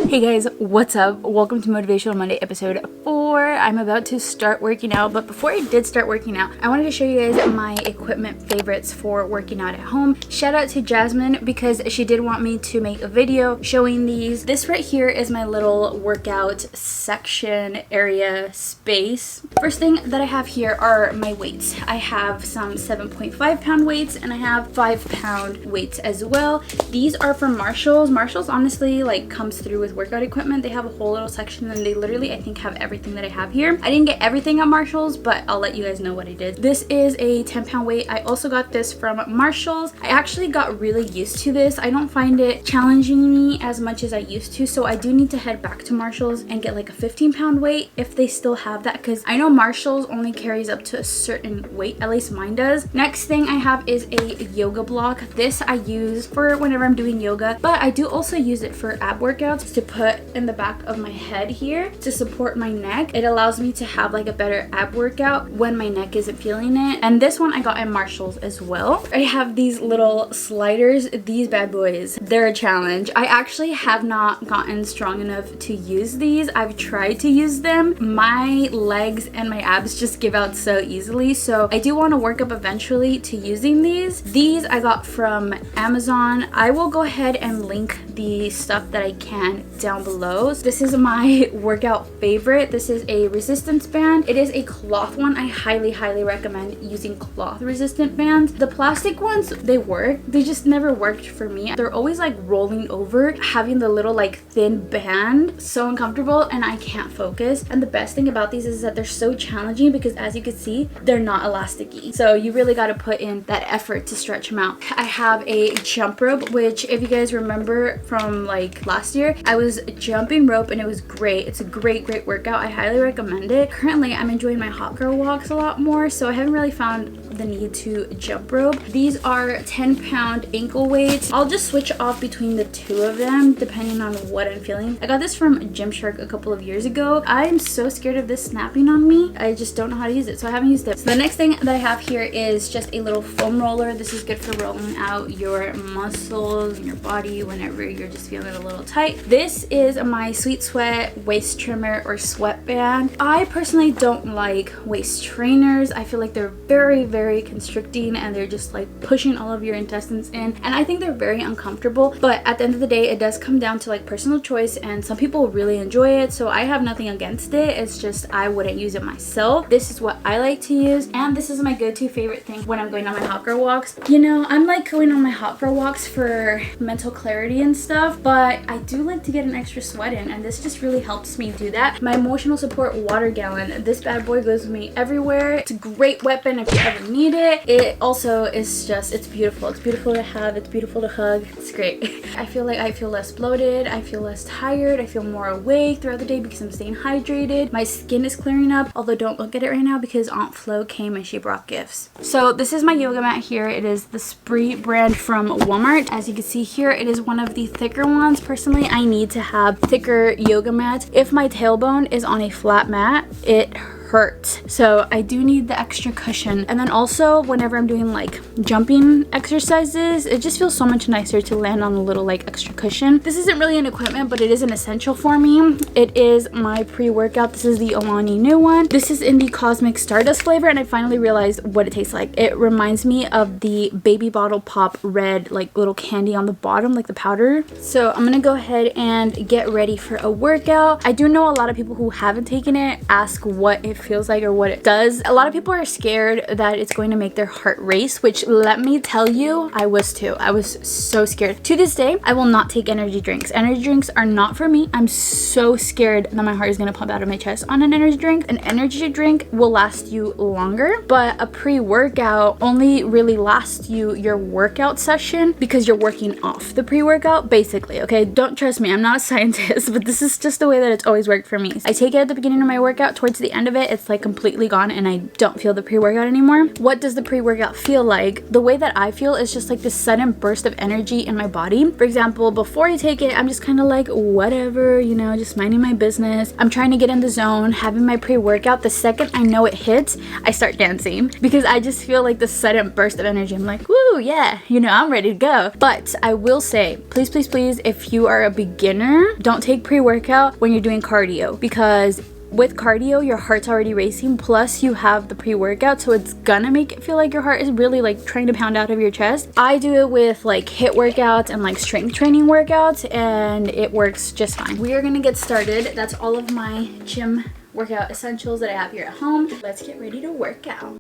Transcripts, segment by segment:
Hey guys, what's up? Welcome to Motivational Monday episode 4. I'm about to start working out, but before I did start working out, I wanted to show you guys my equipment favorites for working out at home. Shout out to Jasmine because she did want me to make a video showing these. This right here is my little workout section area space. First thing that I have here are my weights. I have some 7.5 pound weights and I have 5 pound weights as well. These are from Marshalls. Marshalls honestly like comes through with workout equipment. They have a whole little section and they literally I think have everything that I have here. I didn't get everything at Marshalls, but I'll let you guys know what I did. This is a 10 pound weight. I also got this from Marshalls. I actually got really used to this. I don't find it challenging me as much as I used to, so I do need to head back to Marshalls and get like a 15 pound weight if they still have that, because I know Marshalls only carries up to a certain weight, at least mine does. Next thing I have is a yoga block. This I use for whenever I'm doing yoga, but I do also use it for ab workouts to put in the back of my head here to support my neck. It allows me to have like a better ab workout when my neck isn't feeling it. And this one I got at Marshalls as well. I have these little sliders. These bad boys, they're a challenge. I actually have not gotten strong enough to use these. I've tried to use them. My legs and my abs just give out so easily, so I do want to work up eventually to using these. These I got from Amazon. I will go ahead and link the stuff that I can down below. This is my workout favorite. This is a resistance band. It is a cloth one. I highly recommend using cloth resistant bands. The plastic ones, they work. They just never worked for me. They're always like rolling over, having the little like thin band. So uncomfortable and I can't focus. And the best thing about these is that they're so challenging because as you can see, they're not elasticy. So you really got to put in that effort to stretch them out. I have a jump rope, which if you guys remember from like last year, I was jumping rope and it was great. It's a great workout. I highly recommend it. Currently, I'm enjoying my hot girl walks a lot more, so I haven't really found the need to jump rope. These are 10 pound ankle weights. I'll just switch off between the two of them depending on what I'm feeling. I got this from Gymshark a couple of years ago. I'm so scared of this snapping on me. I just don't know how to use it, so I haven't used it. So the next thing that I have here is just a little foam roller. This is good for rolling out your muscles in your body whenever you're just feeling a little tight. This is my Sweet Sweat waist trimmer or sweatband. I personally don't like waist trainers. I feel like they're very constricting and they're just like pushing all of your intestines in, and I think they're very uncomfortable. But at the end of the day, it does come down to like personal choice, and some people really enjoy it, so I have nothing against it. It's just I wouldn't use it myself. This is what I like to use, and this is my go-to favorite thing when I'm going on my hot girl walks. You know, I'm like going on my hot girl walks for mental clarity and stuff, but I do like to get an extra sweat in, and this just really helps me do that. My emotional support water gallon. This bad boy goes with me everywhere. It's a great weapon if you ever need it. It also is just, it's beautiful. It's beautiful to have. It's beautiful to hug. It's great. I feel like I feel less bloated. I feel less tired. I feel more awake throughout the day because I'm staying hydrated. My skin is clearing up, although don't look at it right now because Aunt Flo came and she brought gifts. So this is my yoga mat here. It is the Spree brand from Walmart. As you can see here, it is one of the thicker ones. Personally, I need to have thicker yoga mats. If my tailbone is on a flat mat, it hurts, so I do need the extra cushion. And then also whenever I'm doing like jumping exercises, it just feels so much nicer to land on a little like extra cushion. This isn't really an equipment, but it is an essential for me. It is my pre-workout. This is the Alani new one. This is in the Cosmic Stardust flavor, and I finally realized what it tastes like. It reminds me of the Baby Bottle Pop red like little candy on the bottom, like the powder. So I'm gonna go ahead and get ready for a workout. I do know a lot of people who haven't taken it ask what it feels like or what it does. A lot of people are scared that it's going to make their heart race, which let me tell you, I was too. I was so scared. To this day, I will not take energy drinks. Energy drinks are not for me. I'm so scared that my heart is going to pump out of my chest on an energy drink. An energy drink will last you longer, but a pre-workout only really lasts you your workout session because you're working off the pre-workout basically. Okay, don't trust me, I'm not a scientist, but this is just the way that it's always worked for me. I take it at the beginning of my workout. Towards the end of it, it's like completely gone and I don't feel the pre-workout anymore. What does the pre-workout feel like? The way that I feel is just like this sudden burst of energy in my body. For example, before I take it, I'm just kind of like whatever, you know, just minding my business. I'm trying to get in the zone, having my pre-workout. The second I know it hits, I start dancing because I just feel like this sudden burst of energy. I'm like, woo! woohoo, yeah, you know, I'm ready to go. But I will say, please, please, please, if you are a beginner, don't take pre-workout when you're doing cardio, because with cardio, your heart's already racing, plus you have the pre-workout, so it's gonna make it feel like your heart is really like trying to pound out of your chest. I do it with like HIIT workouts and like strength training workouts, and it works just fine. We are gonna get started. That's all of my gym workout essentials that I have here at home. Let's get ready to work out.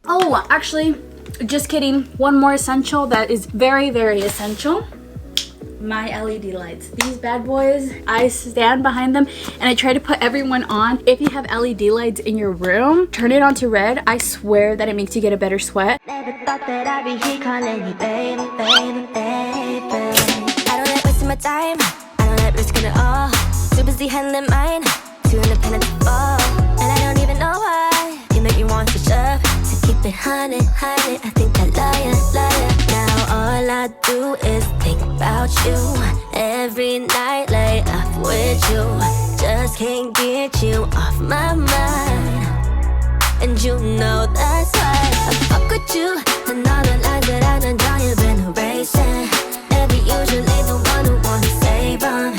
Oh, actually, just kidding. One more essential that is very, very essential. My LED lights. These bad boys, I stand behind them and I try to put everyone on. If you have LED lights in your room, turn it on to red. I swear that it makes you get a better sweat. Never thought that I'd be here calling you baby, baby, baby. I don't like wasting my time. I don't like risking it all. Too busy handling mine. Too independent to fall. And I don't even know why. You make me want to shove. To keep it honey, honey. I think I lie. Now all I do is think about you. Every night lay up with you. Just can't get you off my mind. And you know that's why I fuck with you. And all the lines that I done drawn, you've been erasing. Every usually the one who wanna save them.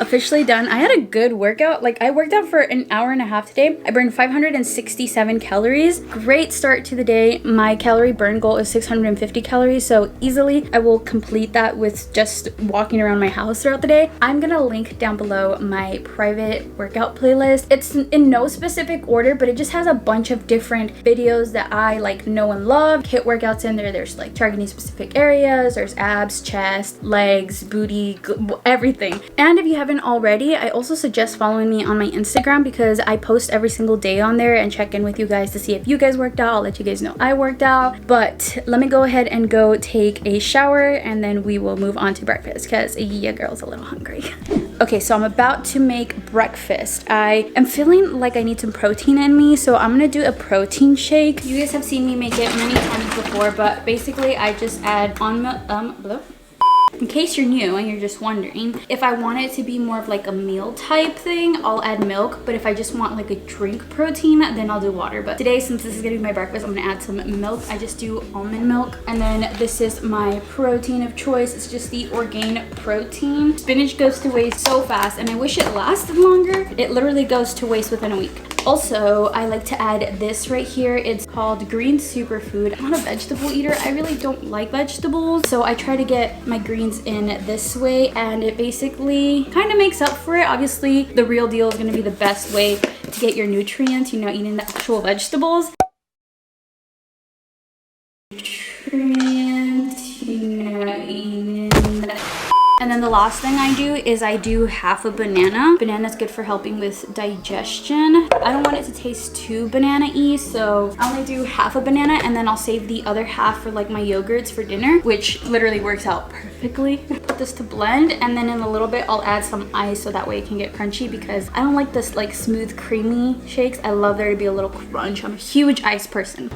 Officially done. I had a good workout. Like, I worked out for an hour and a half today. I burned 567 calories. Great start to the day. My calorie burn goal is 650 calories, so easily I will complete that with just walking around my house throughout the day. I'm gonna link down below my private workout playlist. It's in no specific order, but it just has a bunch of different videos that I like know and love. HIIT workouts in there. There's like targeting specific areas. There's abs, chest, legs, booty, everything. And if you haven't already, I also suggest following me on my Instagram, because I post every single day on there and check in with you guys to see if you guys worked out. I'll let you guys know I worked out. But let me go ahead and go take a shower, and then we will move on to breakfast, because yeah, girl's a little hungry. Okay, so I'm about to make breakfast. I am feeling like I need some protein in me, so I'm gonna do a protein shake. You guys have seen me make it many times before, but basically I just add in case you're new and you're just wondering, if I want it to be more of like a meal type thing, I'll add milk. But if I just want like a drink protein, then I'll do water. But today, since this is gonna be my breakfast, I'm gonna add some milk. I just do almond milk. And then this is my protein of choice. It's just the Orgain protein. Spinach goes to waste so fast, and I wish it lasted longer. It literally goes to waste within a week. Also, I like to add this right here. It's called green superfood. I'm not a vegetable eater. I really don't like vegetables, so I try to get my greens in this way, and it basically kind of makes up for it. Obviously, the real deal is going to be the best way to get your nutrients, you know, eating the actual vegetables. And then the last thing I do is I do half a banana. Banana's good for helping with digestion. I don't want it to taste too banana-y, so I only do half a banana, and then I'll save the other half for like my yogurts for dinner, which literally works out perfectly. Put this to blend, and then in a little bit I'll add some ice so that way it can get crunchy, because I don't like this like smooth creamy shakes. I love there to be a little crunch. I'm a huge ice person.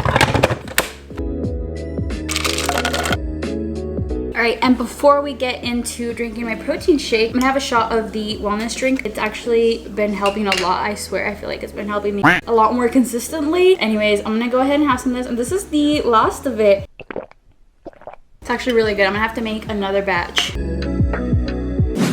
Alright, and before we get into drinking my protein shake, I'm gonna have a shot of the wellness drink. It's actually been helping a lot, I swear. I feel like it's been helping me a lot more consistently. Anyways, I'm gonna go ahead and have some of this, and this is the last of it. It's actually really good. I'm gonna have to make another batch.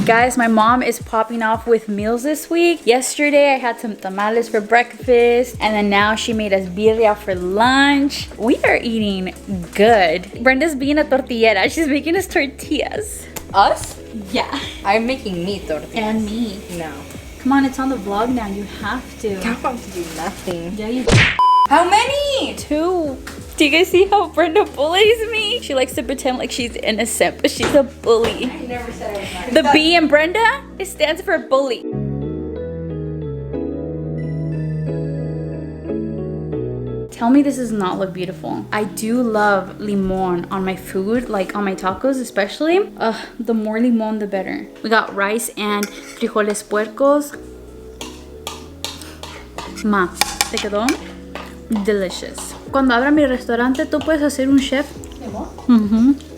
Guys, my mom is popping off with meals this week. Yesterday I had some tamales for breakfast, and then now she made us birria for lunch. We are eating good. Brenda's being a tortillera. She's making us tortillas. Us? Yeah. I'm making me tortillas. And me. No. Come on, it's on the vlog now. You have to. I don't want to do nothing. Yeah, you How many? 2. Do you guys see how Brenda bullies me? She likes to pretend like she's innocent, but she's a bully. I never said I was The B in Brenda, it stands for bully. Tell me this does not look beautiful. I do love limon on my food, like on my tacos especially. The more limon, the better. We got rice and frijoles puercos. Ma, ¿te quedó? Delicious. Cuando abra mi restaurante, ¿tú puedes hacer un chef?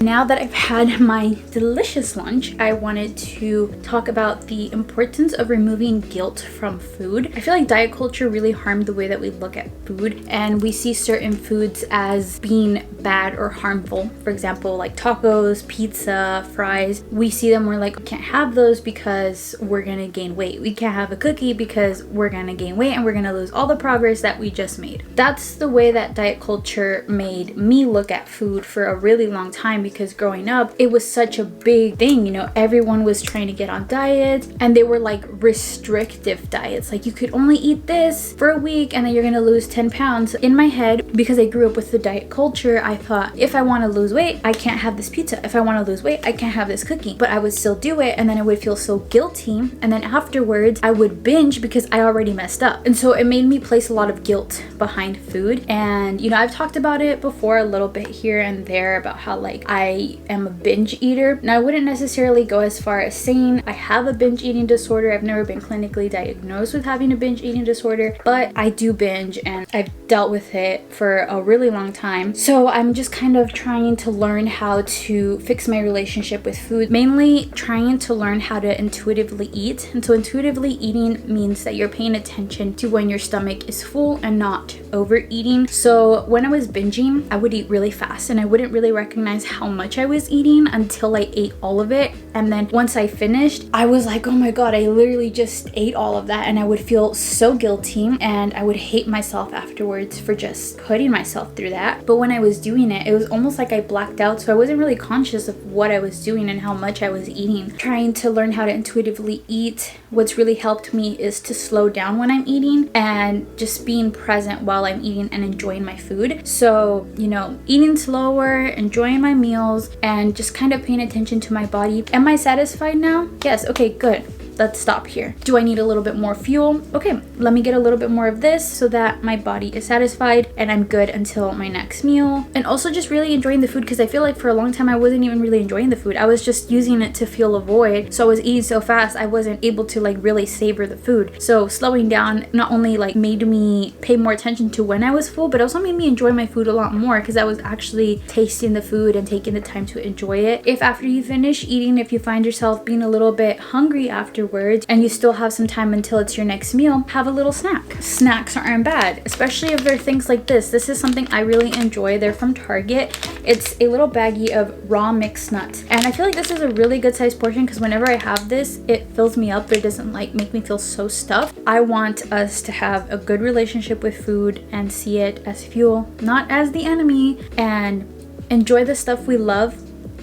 Now that I've had my delicious lunch, I wanted to talk about the importance of removing guilt from food. I feel like diet culture really harmed the way that we look at food, and we see certain foods as being bad or harmful. For example, like tacos, pizza, fries. We see them, we're like, we can't have those because we're gonna gain weight. We can't have a cookie because we're gonna gain weight and we're gonna lose all the progress that we just made. That's the way that diet culture made me look at food for a really long time, because growing up, it was such a big thing. You know, everyone was trying to get on diets, and they were like restrictive diets. Like, you could only eat this for a week and then you're gonna lose 10 pounds. In my head, because I grew up with the diet culture, I thought, if I want to lose weight, I can't have this pizza. If I want to lose weight, I can't have this cookie. But I would still do it, and then I would feel so guilty, and then afterwards I would binge because I already messed up. And so it made me place a lot of guilt behind food. And you know, I've talked about it before a little bit here and there about how like I am a binge eater. Now, I wouldn't necessarily go as far as saying I have a binge eating disorder. I've never been clinically diagnosed with having a binge eating disorder, but I do binge, and I've dealt with it for a really long time. So I'm just kind of trying to learn how to fix my relationship with food, mainly trying to learn how to intuitively eat. And so intuitively eating means that you're paying attention to when your stomach is full and not overeating. So when I was binging, I would eat really fast, and I wouldn't really recognize how much I was eating until I ate all of it. And then once I finished, I was like, oh my god, I literally just ate all of that. And I would feel so guilty, and I would hate myself afterwards for just putting myself through that. But when I was doing it, it was almost like I blacked out, so I wasn't really conscious of what I was doing and how much I was eating. Trying to learn how to intuitively eat, what's really helped me is to slow down when I'm eating and just being present while I'm eating and enjoying my food. So, you know, eating slower, enjoying my meals, and just kind of paying attention to my body. Am I satisfied now? Yes. Okay, good. Let's stop here. Do I need a little bit more fuel? Okay, let me get a little bit more of this so that my body is satisfied and I'm good until my next meal. And also just really enjoying the food, because I feel like for a long time I wasn't even really enjoying the food. I was just using it to fill a void. So I was eating so fast I wasn't able to like really savor the food. So slowing down not only like made me pay more attention to when I was full, but also made me enjoy my food a lot more, because I was actually tasting the food and taking the time to enjoy it. If after you finish eating, if you find yourself being a little bit hungry afterwards and you still have some time until it's your next meal, have a little snack. Snacks aren't bad, especially if they're things like this. This is something I really enjoy. They're from Target. It's a little baggie of raw mixed nuts, and I feel like this is a really good size portion, because whenever I have this, it fills me up. It doesn't like make me feel so stuffed. I want us to have a good relationship with food and see it as fuel, not as the enemy, and enjoy the stuff we love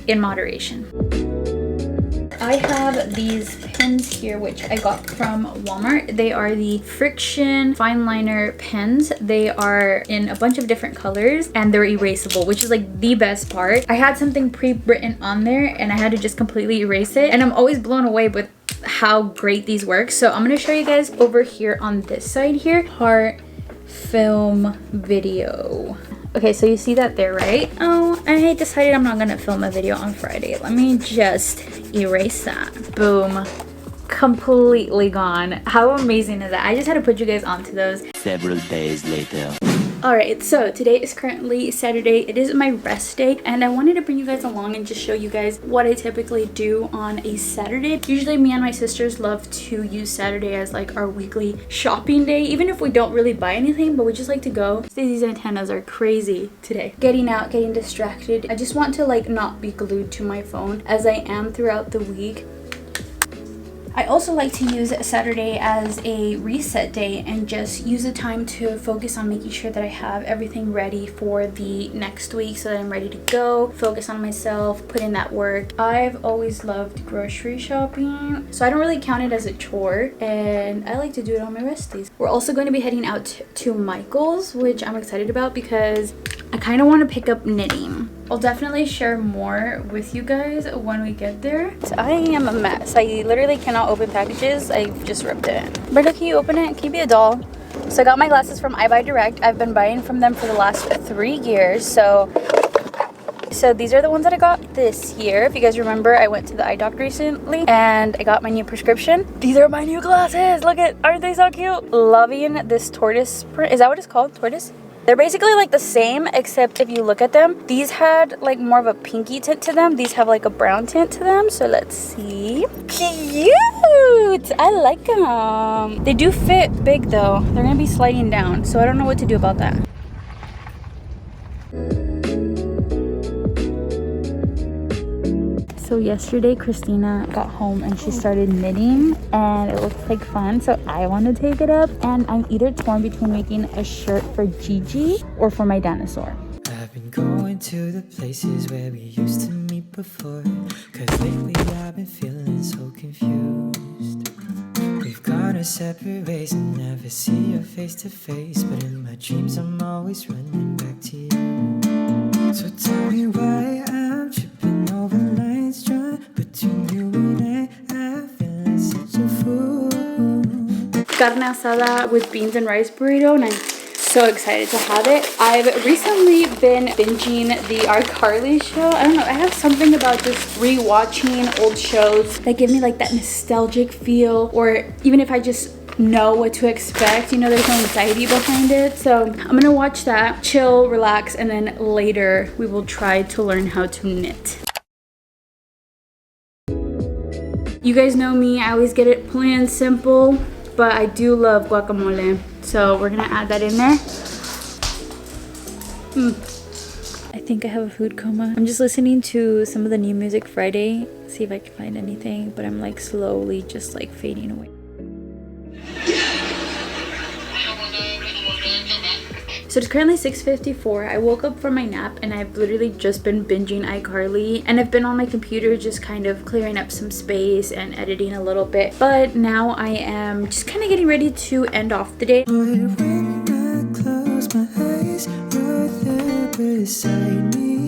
in moderation. I have these pens here, which I got from Walmart. They are the Friction fine liner pens. They are in a bunch of different colors, and they're erasable, which is like the best part. I had something pre-written on there and I had to just completely erase it, and I'm always blown away with how great these work. So I'm going to show you guys over here on this side here, heart, film, video. Okay, so you see that there, right? Oh, I decided I'm not gonna film a video on Friday. Let me just erase that. Boom. Completely gone. How amazing is that? I just had to put you guys onto those. Several days later. Alright, so today is currently Saturday. It is my rest day, and I wanted to bring you guys along and just show you guys what I typically do on a Saturday. Usually me and my sisters love to use Saturday as like our weekly shopping day, even if we don't really buy anything, but we just like to go. Stacey's antennas are crazy today. Getting out, getting distracted. I just want to like not be glued to my phone as I am throughout the week. I also like to use Saturday as a reset day and just use the time to focus on making sure that I have everything ready for the next week so that I'm ready to go, focus on myself, put in that work. I've always loved grocery shopping, so I don't really count it as a chore, and I like to do it on my rest days. We're also going to be heading out to Michael's, which I'm excited about because I kind of want to pick up knitting. I'll definitely share more with you guys when we get there. So I am a mess. I literally cannot open packages. I just ripped it. Brenda, can you open it? Can you be a doll? So I got my glasses from iBuyDirect. I've been buying from them for the last 3 years. So these are the ones that I got this year. If you guys remember, I went to the eye doctor recently and I got my new prescription. These are my new glasses. Look at, aren't they so cute? Loving this tortoise print. Is that what it's called? Tortoise? They're basically like the same, except if you look at them, these had like more of a pinky tint to them. These have like a brown tint to them. So let's see. Cute! I like them. They do fit big though. They're gonna be sliding down, so I don't know what to do about that. So yesterday Christina got home and she started knitting and it looks like fun, so I want to take it up, and I'm either torn between making a shirt for Gigi or for my dinosaur. I've been going to the places where we used to meet before, 'cause lately I've been feeling so confused. We've gone our separate ways and never see you face to face, but in my dreams I'm always running back to you. So tell me why I'm tripping over lines drawn between you and I feel like such a fool. Carne asada with beans and rice burrito, and I'm so excited to have it. I've recently been binging the iCarly show. I don't know, I have something about just rewatching old shows that give me like that nostalgic feel, or even if I just know what to expect, you know, there's no anxiety behind it. So I'm gonna watch that, chill, relax, and then later we will try to learn how to knit. You guys know me, I always get it plain and simple, but I do love guacamole. So we're gonna add that in there. I think I have a food coma. I'm just listening to some of the new music Friday, see if I can find anything, but I'm like slowly just like fading away. So it's currently 6:54. I woke up from my nap and I've literally just been binging iCarly, and I've been on my computer just kind of clearing up some space and editing a little bit. But now I am just kind of getting ready to end off the day. When I close my eyes, you're there beside me.